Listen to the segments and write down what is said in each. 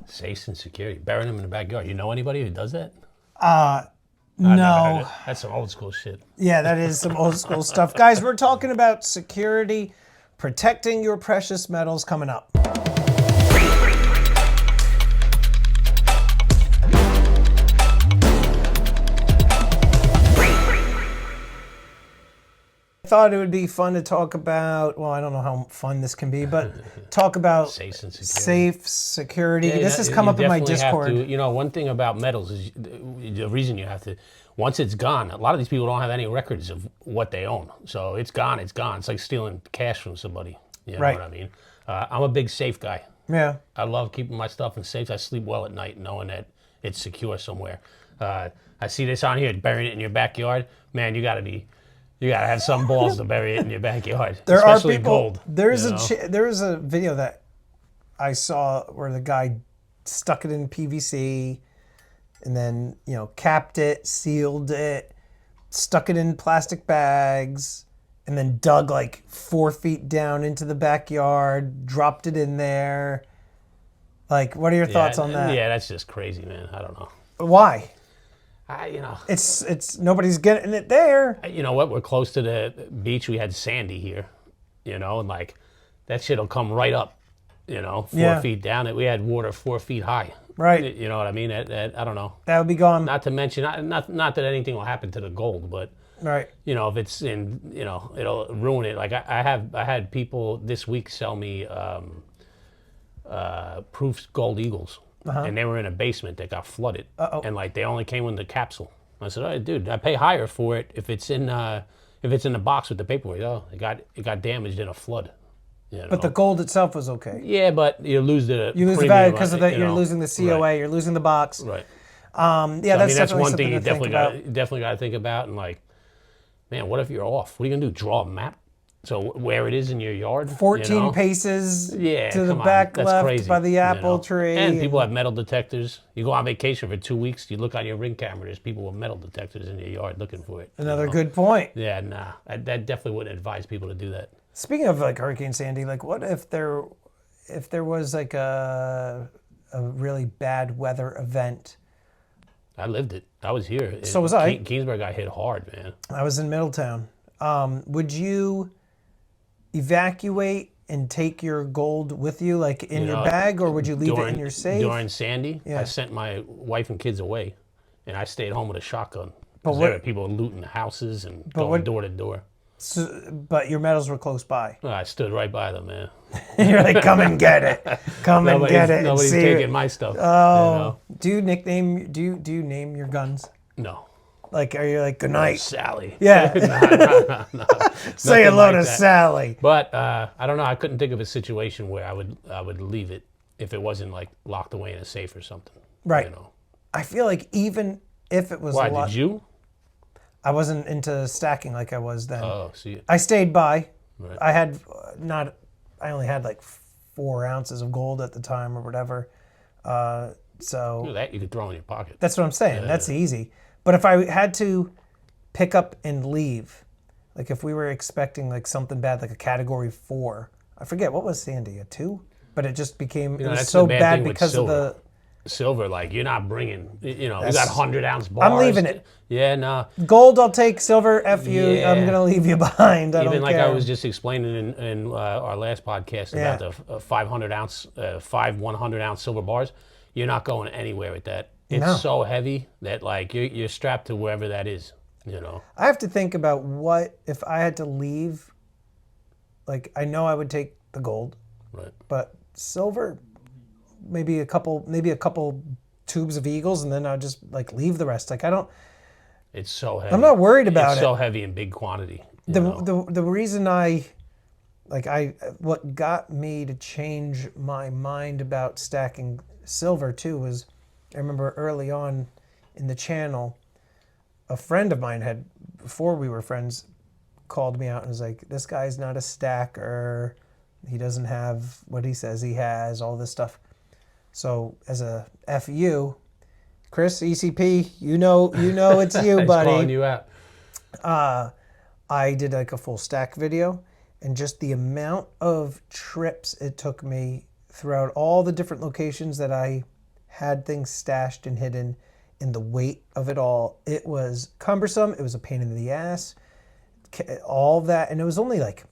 Safes and security. Burying them in the backyard. You know anybody who does that? No. That's some old school shit. Yeah, that is some old school stuff. Guys, we're talking about security, protecting your precious metals coming up. I thought it would be fun to talk about, well, I don't know how fun this can be, but talk about Safes and security. safe security. Yeah, this has come up in my Discord. One thing about metals is the reason you have to, once it's gone, a lot of these people don't have any records of what they own. So it's gone, it's gone. It's like stealing cash from somebody. You know what I mean? I'm a big safe guy. Yeah. I love keeping my stuff in safes. I sleep well at night knowing that it's secure somewhere. I see this on here, burying it in your backyard. Man, you gotta have some balls to bury it in your backyard. There especially are people. gold. There is a video that I saw where the guy stuck it in PVC, and then capped it, sealed it, stuck it in plastic bags, and then dug like 4 feet down into the backyard, dropped it in there. Like, what are your thoughts on that? Yeah, that's just crazy, man. I don't know. Why? It's nobody's getting it there. You know what? We're close to the beach. We had Sandy here, and like that shit'll come right up, 4 feet down. We had water 4 feet high. Right. You know what I mean? I don't know. That would be gone. Not to mention, not that anything will happen to the gold, but right. If it's in, it'll ruin it. Like I had people this week sell me Proof's Gold Eagles. And they were in a basement that got flooded. And like they only came with the capsule. I said, "All right, dude, I pay higher for it if it's in the box with the paperwork." Oh, it got damaged in a flood. But the gold itself was okay. Yeah, but you lose the value because of that. You're losing the COA. Right. You're losing the box. Right. That's one thing you definitely got to think about. And like, man, what if you're off? What are you gonna do? Draw a map? So where it is in your yard? 14 paces to the back that's left crazy, by the apple tree. And people have metal detectors. You go on vacation for 2 weeks, you look on your Ring camera, there's people with metal detectors in your yard looking for it. Another good point. Yeah, nah. That definitely wouldn't advise people to do that. Speaking of like Hurricane Sandy, like what if there was like a really bad weather event? I lived it. I was here. So was I. Keensburg got hit hard, man. I was in Middletown. Would you evacuate and take your gold with you, like in your bag, or would you leave it in your safe? During Sandy, I sent my wife and kids away, and I stayed home with a shotgun. But there were people looting the houses and going door to door. So, but your metals were close by. I stood right by them, man. You're like, come and get it. Come and get it. Nobody's taking my stuff. Oh, do you name your guns? No. Like, are you like, good night, Sally? Yeah. No. Say hello to Sally. But I don't know. I couldn't think of a situation where I would leave it if it wasn't like locked away in a safe or something. Right. I feel like even if it was Why, did you? I wasn't into stacking like I was then. Oh, see. I stayed by. Right. I only had like 4 ounces of gold at the time or whatever. So That you could throw in your pocket. That's what I'm saying. Yeah. That's easy. But if I had to pick up and leave, like if we were expecting like something bad, like a category 4, I forget, what was Sandy, a 2? But it just became, it was so bad because of the... Silver, like you're not bringing, we got 100-ounce bars. I'm leaving it. Yeah, no. Gold, I'll take. Silver, F you. Yeah. I'm gonna leave you behind. I don't care. I was just explaining in our last podcast about the 500-ounce, 100-ounce silver bars. You're not going anywhere with that. It's so heavy that like you're strapped to wherever that is. I have to think about what if I had to leave. Like I know I would take the gold, right? But silver. Maybe a couple tubes of Eagles, and then I'll just like leave the rest. Like I don't. It's so heavy. I'm not worried about it. It's so heavy in big quantity. The reason what got me to change my mind about stacking silver too was I remember early on in the channel, a friend of mine had, before we were friends, called me out and was like, "This guy's not a stacker. He doesn't have what he says he has. All this stuff." So as a FU, Chris, ECP, you know it's you, buddy. Calling you out. I did like a full stack video, and just the amount of trips it took me throughout all the different locations that I had things stashed and hidden, and the weight of it all, it was cumbersome. It was a pain in the ass. All that, and it was only like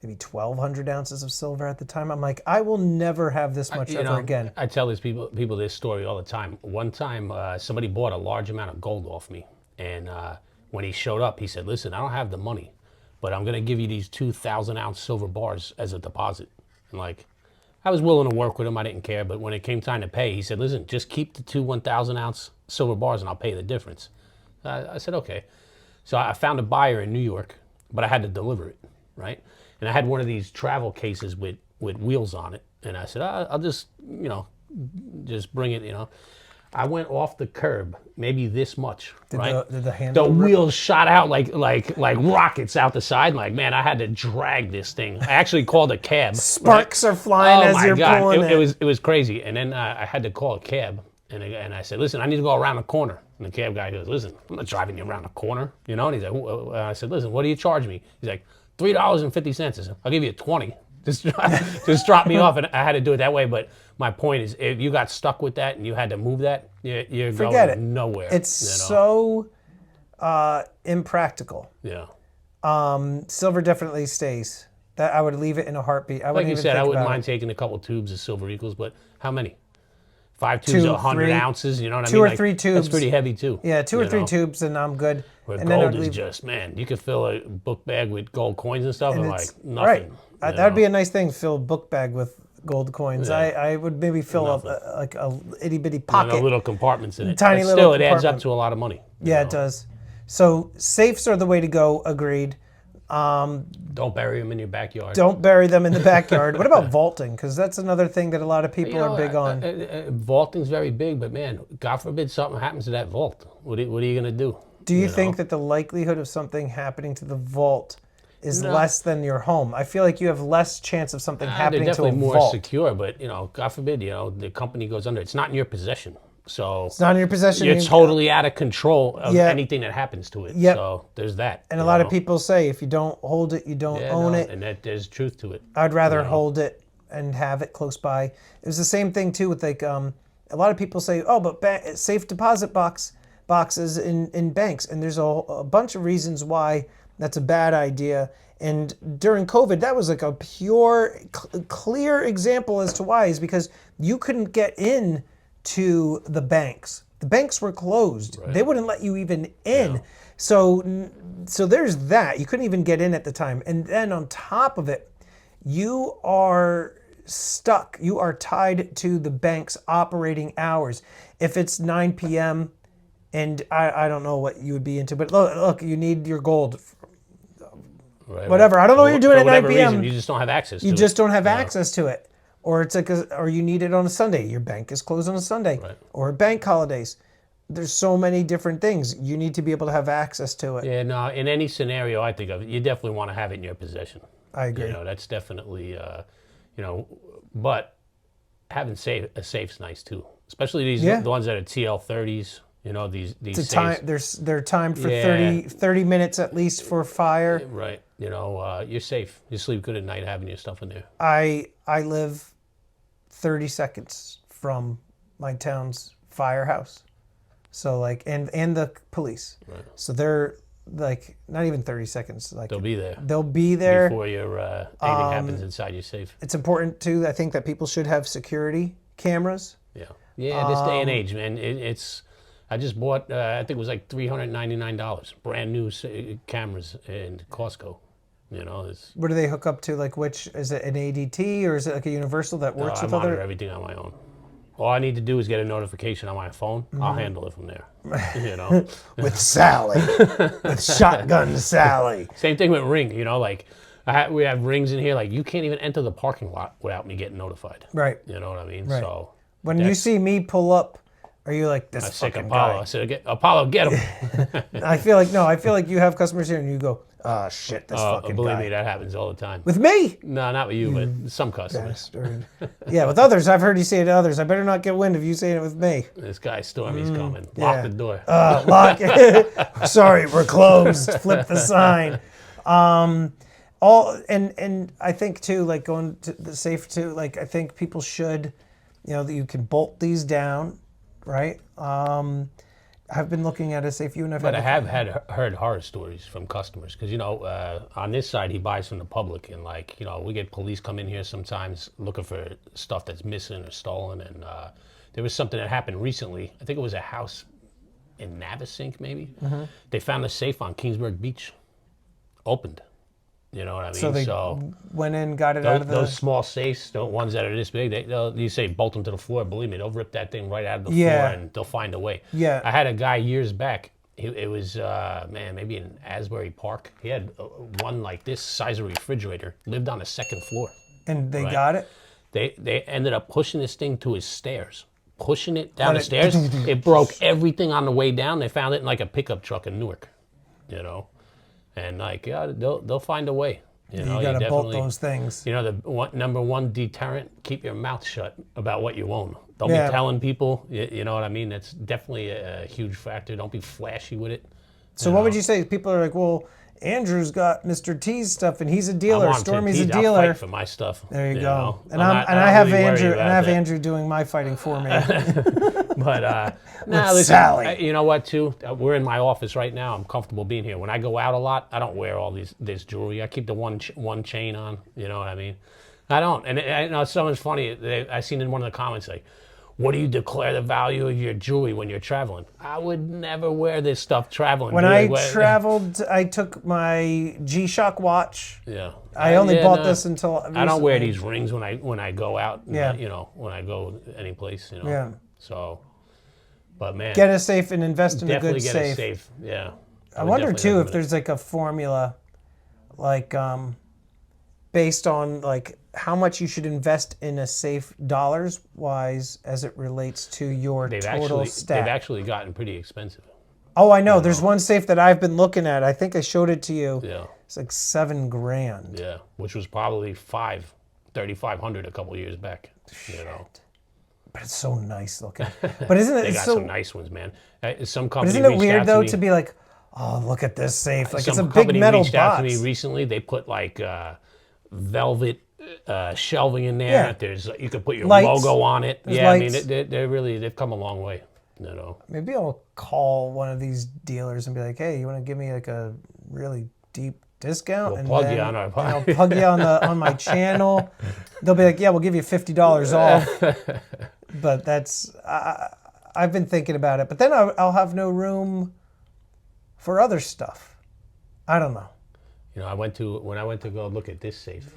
maybe 1,200 ounces of silver at the time. I'm like, I will never have this much ever again. I tell these people this story all the time. One time, somebody bought a large amount of gold off me, and when he showed up, he said, "Listen, I don't have the money, but I'm going to give you these 2,000-ounce silver bars as a deposit." And like, I was willing to work with him. I didn't care. But when it came time to pay, he said, "Listen, just keep the two 1,000-ounce silver bars, and I'll pay the difference." I said, "Okay." So I found a buyer in New York, but I had to deliver it, right? And I had one of these travel cases with wheels on it. And I said, I'll just, just bring it, I went off the curb, maybe this much, right? Did the handle The wheels shot out like rockets out the side. Like, man, I had to drag this thing. I actually called a cab. Sparks are flying as you're pulling it. It was crazy. And then I had to call a cab. And I said, "Listen, I need to go around the corner." And the cab guy goes, "Listen, I'm not driving you around the corner." And he's like, I said, "Listen, what do you charge me?" He's like, $3.50. I said, "I'll give you 20. Just drop me off." And I had to do it that way. But my point is, if you got stuck with that and you had to move that, you're Forget it. going nowhere. It's so impractical. Yeah. Silver definitely stays. That I would leave it in a heartbeat. I Like wouldn't you even said, think I wouldn't about mind it. taking a couple tubes of Silver Eagles, but how many? 5 tubes, 100 3 ounces. You know what I mean? Two or Like, 3 tubes. That's pretty heavy too. Yeah, 2 or 3 know? tubes, and I'm good. Where And then gold I'd is leave. just, man, you could fill a book bag with gold coins and stuff, and like It's nothing. right. you That'd be know? a nice thing. Fill a book bag with gold coins. Yeah. I would maybe fill up like a itty bitty And pocket. the little compartments in it. Tiny But little still, it adds up compartment. to a lot of money. you Yeah, know? it does. So safes are the way to go. Agreed. Don't bury them in your backyard. Don't bury them in the backyard. What about vaulting? Because that's another thing that a lot of people You know, are big on. Vaulting's very big, but man, God forbid something happens to that vault. What are you going to do? Do you know? think that the likelihood of something happening to the vault is No. less than your home? I feel like you have less chance of something They're happening to a definitely more vault. secure, but God forbid, the company goes under. It's not in your possession, so It's not in your possession. you're You- totally out of control of Yeah. anything that happens to it. Yep. So there's that. And a you lot of know? people say if you don't hold it, you don't Yeah, own no, it. and there's truth to it. I'd rather hold it and have it close by. It was the same thing too with like a lot of people say, oh, but safe deposit boxes in banks, and there's a bunch of reasons why that's a bad idea. And during COVID, that was like a pure, clear example as to why, is because you couldn't get in to the banks. The banks were closed. Right. They wouldn't let you even in. Yeah. So there's that. You couldn't even get in at the time. And then on top of it, you are stuck. You are tied to the bank's operating hours. If it's 9 p.m. and I don't know what you would be into, but look, you need your gold. Right, Whatever. I don't know what you're doing For at 9 whatever p.m. reason, you just don't have access to You it. just don't have access to it. Or it's like or you need it on a Sunday. Your bank is closed on a Sunday. Right. Or bank holidays. There's so many different things. You need to be able to have access to it. Yeah, no, in any scenario I think of, you definitely want to have it in your possession. I agree. That's definitely, but having a safe's nice too. Especially the ones that are TL30s, these It's a safes. time, they're timed for Yeah. 30 minutes at least for fire. Right. You're safe. You sleep good at night having your stuff in there. I live 30 seconds from my town's firehouse. So like and the police. Right. So they're like not even 30 seconds. Like They'll be there they'll be there. before anything happens inside your safe. It's important too. I think that people should have security cameras. Yeah. Yeah, this day and age, man, it's. I just bought, I think it was like $399, brand new cameras in Costco. It's. What do they hook up to? Like which is it an ADT or is it like a universal that works I with monitor other? everything on my own. All I need to do is get a notification on my phone. Mm-hmm. I'll handle it from there. With Sally, with Shotgun Sally. Same thing with Ring. Like we have rings in here. Like you can't even enter the parking lot without me getting notified. Right. You know what I mean? Right. So When you see me pull up, are you like this sick fucking Apollo. guy? I said, Apollo, get him. I feel like you have customers here and you go, ah, shit, this fucking Believe guy. me, that happens all the time. With me? No, not with you, but some customers. Bastard. Yeah, with others. I've heard you say it to others. I better not get wind of you saying it with me. This guy Stormy's coming. yeah. Lock the door. Lock. Sorry, we're closed. Flip the sign. And I think too, like going to the safe too. Like I think people should you know, that you can bolt these down, right? I've been looking at a safe. You and But I have heard horror stories from customers because, you know, on this side he buys from the public, and like, you know, we get police come in here sometimes looking for stuff that's missing or stolen, and there was something that happened recently. I think it was a house in Navasink, maybe. They found a safe on Kingsburg Beach, opened. You know what I mean? So they went in, got it out of the... Those small safes, the ones that are this big, you say bolt them to the floor. Believe me, they'll rip that thing right out of the floor, and they'll find a way. Yeah. I had a guy years back. It was maybe in Asbury Park. He had one like this size of refrigerator. Lived on the second floor. And they got it. They ended up pushing this thing to his stairs, pushing it down the stairs. It broke everything on the way down. They found it in like a pickup truck in Newark. You know. And like, yeah, they'll find a way. You know, you gotta bolt those things. You know, the number one deterrent: keep your mouth shut about what you own. Don't be telling people. You know what I mean? That's definitely a huge factor. Don't be flashy with it. So what would you say? People are like, well, Andrew's got Mr. T's stuff, and he's a dealer. Stormy's a dealer. I'll fight for my stuff. There you go. Know? And I have Andrew, and I have Andrew doing my fighting for me. But no, listen, Sally. You know what? Too, we're in my office right now. I'm comfortable being here. When I go out a lot, I don't wear all this jewelry. I keep the one chain on. You know what I mean? I don't. And I know someone's funny. I seen in one of the comments like, "What do you declare the value of your jewelry when you're traveling?" I would never wear this stuff traveling. When I traveled, I took my G-Shock watch. Yeah. I only bought this until recently. I don't wear these rings when I go out. Yeah. You know, when I go any place. You know. Yeah. So, but man, get a safe and invest in a good safe. Definitely get a safe. Yeah. I wonder too if there's like a formula, like based on like how much you should invest in a safe dollars wise as it relates to your total stack. They've actually gotten pretty expensive. Oh, I know. There's one safe that I've been looking at. I think I showed it to you. Yeah. It's like $7,000. Yeah, which was probably $3,500 a couple years back. You know. But it's so nice looking. But isn't it? They got some nice ones, man. Some company. But isn't it weird though to be like, oh, look at this safe. Like it's a big metal box. Reached out to me recently. They put like velvet shelving in there. Yeah. There's you could put your lights. logo on it. There's yeah, lights. I mean they've come a long way. You know. Maybe I'll call one of these dealers and be like, hey, you want to give me like a really deep discount? We'll plug you on our and I'll plug you on my channel. They'll be like, yeah, we'll give you $50 off. But that's I've been thinking about it. But then I'll have no room for other stuff. I don't know. You know, when I went to go look at this safe,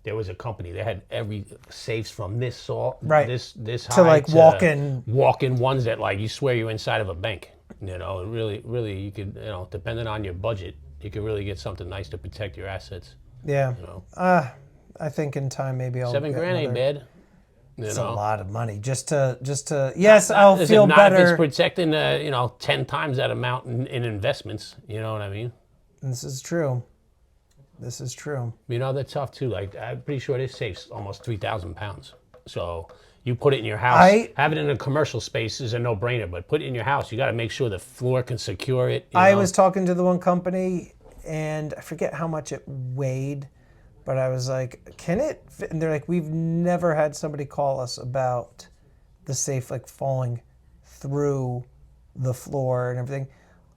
there was a company. They had every safes from this this high to like walk-in ones that like you swear you're inside of a bank. You know, really you could, you know, depending on your budget, you could really get something nice to protect your assets. Yeah. You know. I think in time maybe I'll $7,000 ain't bad. It's a lot of money just to yes, I'll feel better. If better. it's protecting 10 times that amount in investments, you know what I mean? This is true. This is true. You know, that's tough too. Like I'm pretty sure this safe's almost 3,000 pounds. So you put it in your house. Have it in a commercial space is a no-brainer, but put it in your house. You got to make sure the floor can secure it. I was talking to the one company, and I forget how much it weighed, but I was like, can it fit? And they're like, we've never had somebody call us about the safe like falling through the floor and everything.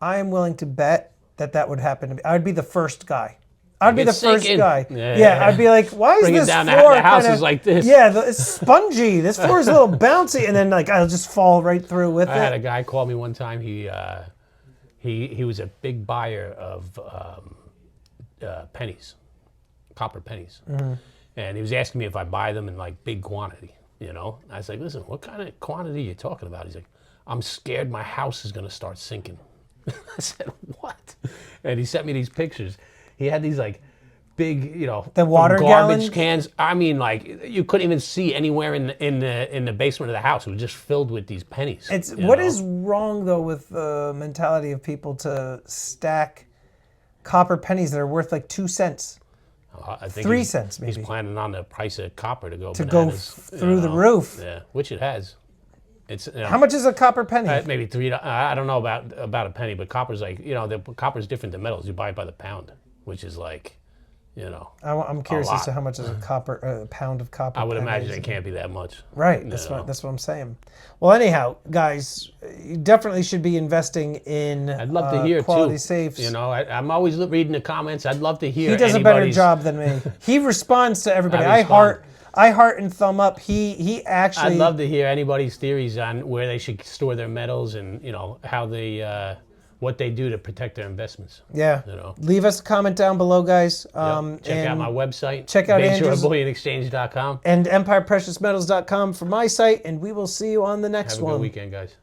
I am willing to bet that would happen to me. I would be the first guy. I'd be the first guy. Yeah, I'd be like, why is this floor the house is like this? Yeah, it's spongy. This floor is a little bouncy, and then like I'll just fall right through with it. I had a guy call me one time. He was a big buyer of pennies, copper pennies, and he was asking me if I buy them in like big quantity. You know, I was like, listen, what kind of quantity are you talking about? He's like, I'm scared my house is gonna start sinking. I said, what? And he sent me these pictures. He had these like big, you know, the water garbage gallons? cans. I mean, like you couldn't even see anywhere in the basement of the house. It was just filled with these pennies. What is wrong though with the mentality of people to stack copper pennies that are worth like 2 cents? I think 3 cents maybe. He's planning on the price of copper to go through the roof. Yeah, which it has. It's how much is a copper penny? Maybe $3. I don't know about a penny, but copper's like, you know, copper's different than metals. You buy it by the pound, which is like, You know, I'm curious as lot. to how much is a pound of copper. I would pennies. imagine it can't be that much. Right. That's what I'm saying. Well, anyhow, guys, you definitely should be investing in I'd love to hear quality too. safes. You know, I'm always reading the comments. I'd love to hear. He does a better anybody's- job than me. He responds to everybody. I I heart and thumb up. He actually. I'd love to hear anybody's theories on where they should store their metals and how they what they do to protect their investments. Yeah. You know. Leave us a comment down below, guys. Check out and my website. check out Andrew's- BayShoreBullionExchange.com. and EmpirePreciousSmetals.com for my site, and we will see you on the next Have a one. good weekend, guys.